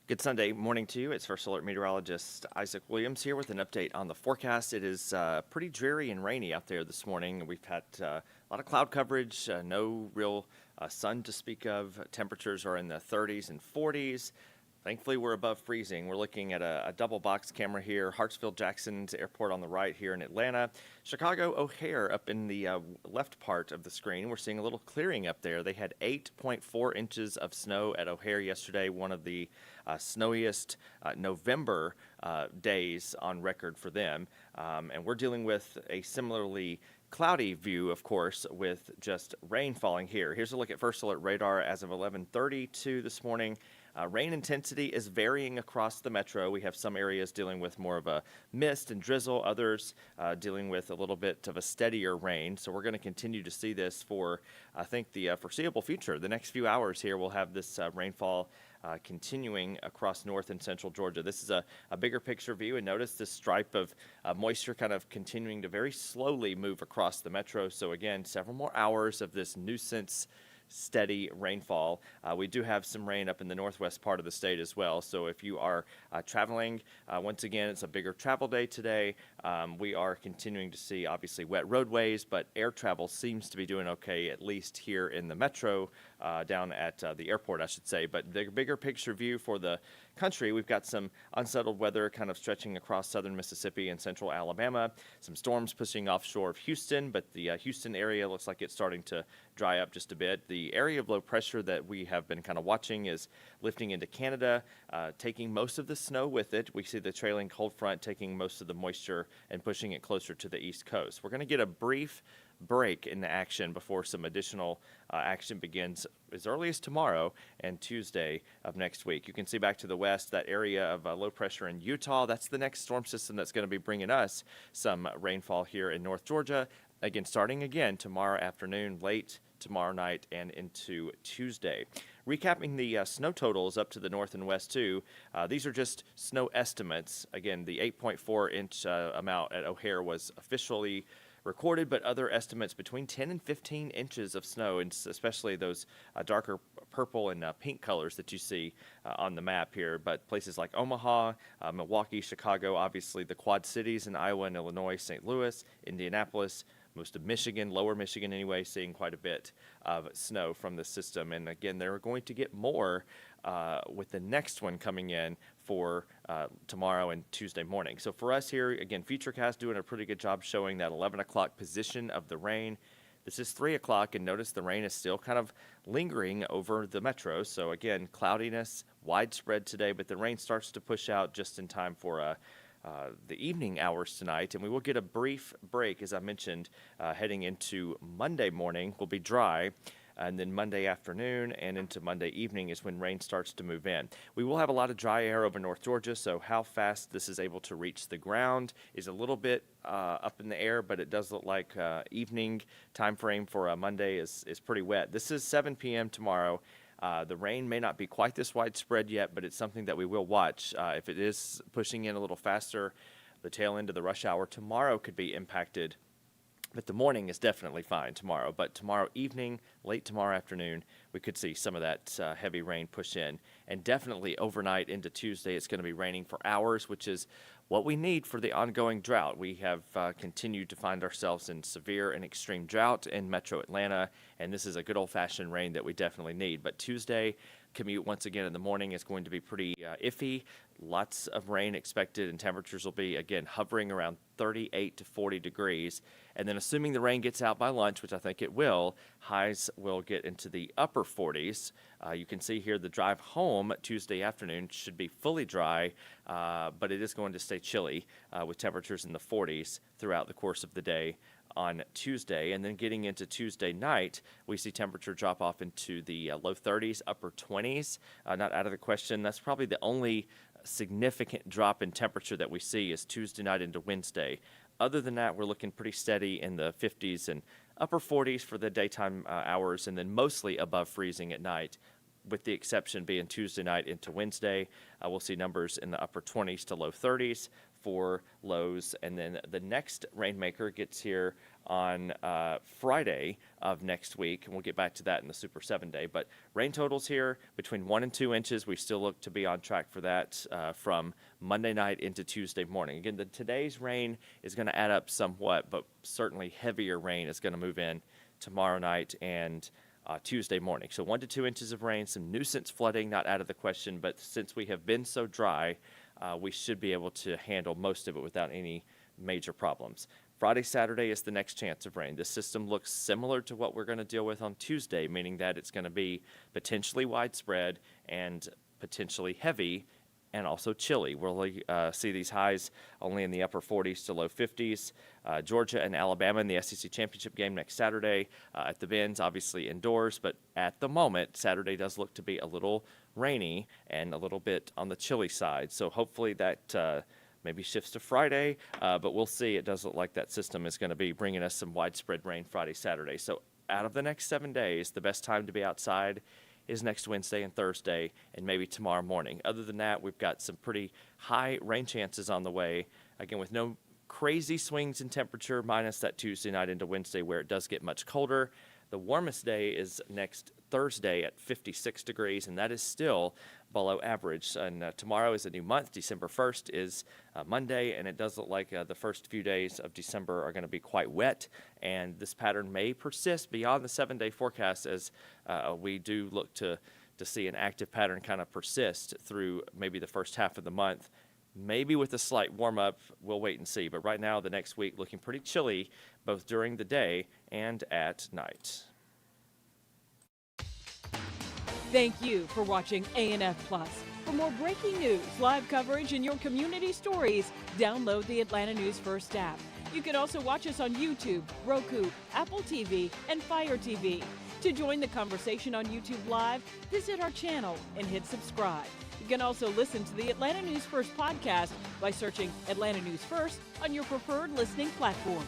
Good Sunday morning to you. It's First Alert Meteorologist Isaac Williams here with an update on the forecast. It is pretty dreary and rainy out there this morning. We've had a lot of cloud coverage, no real sun to speak of. Temperatures are in the 30s and 40s. Thankfully, we're above freezing. We're looking at a double box camera here. Hartsfield-Jackson's airport on the right here in Atlanta. Chicago O'Hare up in the left part of the screen. We're seeing a little clearing up there. They had 8.4 inches of snow at O'Hare yesterday, one of the snowiest November days on record for them. And we're dealing with a similarly cloudy view, of course, with just rain falling here. Here's a look at First Alert radar as of 11:32 this morning. Rain intensity is varying across the metro. We have some areas dealing with more of a mist and drizzle, others dealing with a little bit of a steadier rain. So we're going to continue to see this for, I think, the foreseeable future. The next few hours here, we'll have this rainfall continuing across north and central Georgia. This is a bigger picture view, and notice this stripe of moisture kind of continuing to very slowly move across the metro. So again, several more hours of this nuisance steady rainfall. We do have some rain up in the northwest part of the state as well. So if you are traveling, once again, it's a bigger travel day today. We are continuing to see obviously wet roadways, but air travel seems to be doing okay, at least here in the metro, down at the airport, I should say. But the bigger picture view for the country, we've got some unsettled weather kind of stretching across southern Mississippi and central Alabama. Some storms pushing offshore of Houston, but the Houston area looks like it's starting to dry up just a bit. The area of low pressure that we have been kind of watching is lifting into Canada, taking most of the snow with it. We see the trailing cold front taking most of the moisture and pushing it closer to the east coast. We're going to get a brief break in the action before some additional action begins as early as tomorrow and Tuesday of next week. You can see back to the west, that area of low pressure in Utah. That's the next storm system that's going to be bringing us some rainfall here in North Georgia. Again, starting again tomorrow afternoon, late tomorrow night, and into Tuesday. Recapping the snow totals up to the north and west, too. These are just snow estimates. Again, the 8.4-inch amount at O'Hare was officially recorded, but other estimates between 10 and 15 inches of snow, and especially those darker purple and pink colors that you see on the map here. But places like Omaha, Milwaukee, Chicago, obviously the Quad Cities in Iowa and Illinois, St. Louis, Indianapolis, most of Michigan, lower Michigan anyway, seeing quite a bit of snow from the system. And again, they're going to get more with the next one coming in for tomorrow and Tuesday morning. So for us here, again, Futurecast doing a pretty good job showing that 11 o'clock position of the rain. This is 3 o'clock, and notice the rain is still kind of lingering over the metro. So again, cloudiness widespread today, but the rain starts to push out just in time for the evening hours tonight, and we will get a brief break, as I mentioned, heading into Monday morning. Will be dry, and then Monday afternoon and into Monday evening is when rain starts to move in. We will have a lot of dry air over North Georgia, so how fast this is able to reach the ground is a little bit up in the air, but it does look like evening time frame for Monday is pretty wet. This is 7 p.m. tomorrow. The rain may not be quite this widespread yet, but it's something that we will watch. If it is pushing in a little faster, the tail end of the rush hour tomorrow could be impacted. But the morning is definitely fine tomorrow. But tomorrow evening, late tomorrow afternoon, we could see some of that heavy rain push in. And definitely overnight into Tuesday, it's going to be raining for hours, which is what we need for the ongoing drought. We have continued to find ourselves in severe and extreme drought in metro Atlanta, and this is a good old-fashioned rain that we definitely need. But Tuesday, commute once again in the morning is going to be pretty iffy. Lots of rain expected, and temperatures will be, again, hovering around 38 to 40 degrees. And then assuming the rain gets out by lunch, which I think it will, highs will get into the upper 40s. You can see here the drive home Tuesday afternoon should be fully dry, but it is going to stay chilly with temperatures in the 40s throughout the course of the day on Tuesday. And then getting into Tuesday night, we see temperature drop off into the low 30s, upper 20s. Not out of the question. That's probably the only significant drop in temperature that we see is Tuesday night into Wednesday. Other than that, we're looking pretty steady in the 50s and upper 40s for the daytime hours, and then mostly above freezing at night. with the exception being Tuesday night into Wednesday. We'll see numbers in the upper 20s to low 30s for lows. And then the next rainmaker gets here on Friday of next week, and we'll get back to that in the Super 7 day. But rain totals here between 1 and 2 inches. We still look to be on track for that from Monday night into Tuesday morning. Again, today's rain is going to add up somewhat, but certainly heavier rain is going to move in tomorrow night and Tuesday morning. So 1 to 2 inches of rain, some nuisance flooding, not out of the question, but since we have been so dry, we should be able to handle most of it without any major problems. Friday, Saturday is the next chance of rain. This system looks similar to what we're going to deal with on Tuesday, meaning that it's going to be potentially widespread and potentially heavy and also chilly. We'll see these highs only in the upper 40s to low 50s. Georgia and Alabama in the SEC Championship game next Saturday at the Benz, obviously indoors, but at the moment, Saturday does look to be a little rainy and a little bit on the chilly side. So hopefully that maybe shifts to Friday, but we'll see. It does look like that system is going to be bringing us some widespread rain Friday, Saturday. So out of the next 7 days, the best time to be outside is next Wednesday and Thursday and maybe tomorrow morning. Other than that, we've got some pretty high rain chances on the way, again, with no crazy swings in temperature, minus that Tuesday night into Wednesday where it does get much colder. The warmest day is next Thursday at 56 degrees, and that is still below average. And tomorrow is a new month. December 1st is Monday, and it does look like the first few days of December are going to be quite wet, and this pattern may persist beyond the 7-day forecast as we do look to see an active pattern kind of persist through maybe the first half of the month. Maybe with a slight warm-up, we'll wait and see. But right now, the next week looking pretty chilly, both during the day and at night. Thank you for watching ANF Plus. For more breaking news, live coverage, and your community stories, download the Atlanta News First app. You can also watch us on YouTube, Roku, Apple TV, and Fire TV. To join the conversation on YouTube Live, visit our channel and hit subscribe. You can also listen to the Atlanta News First podcast by searching Atlanta News First on your preferred listening platform.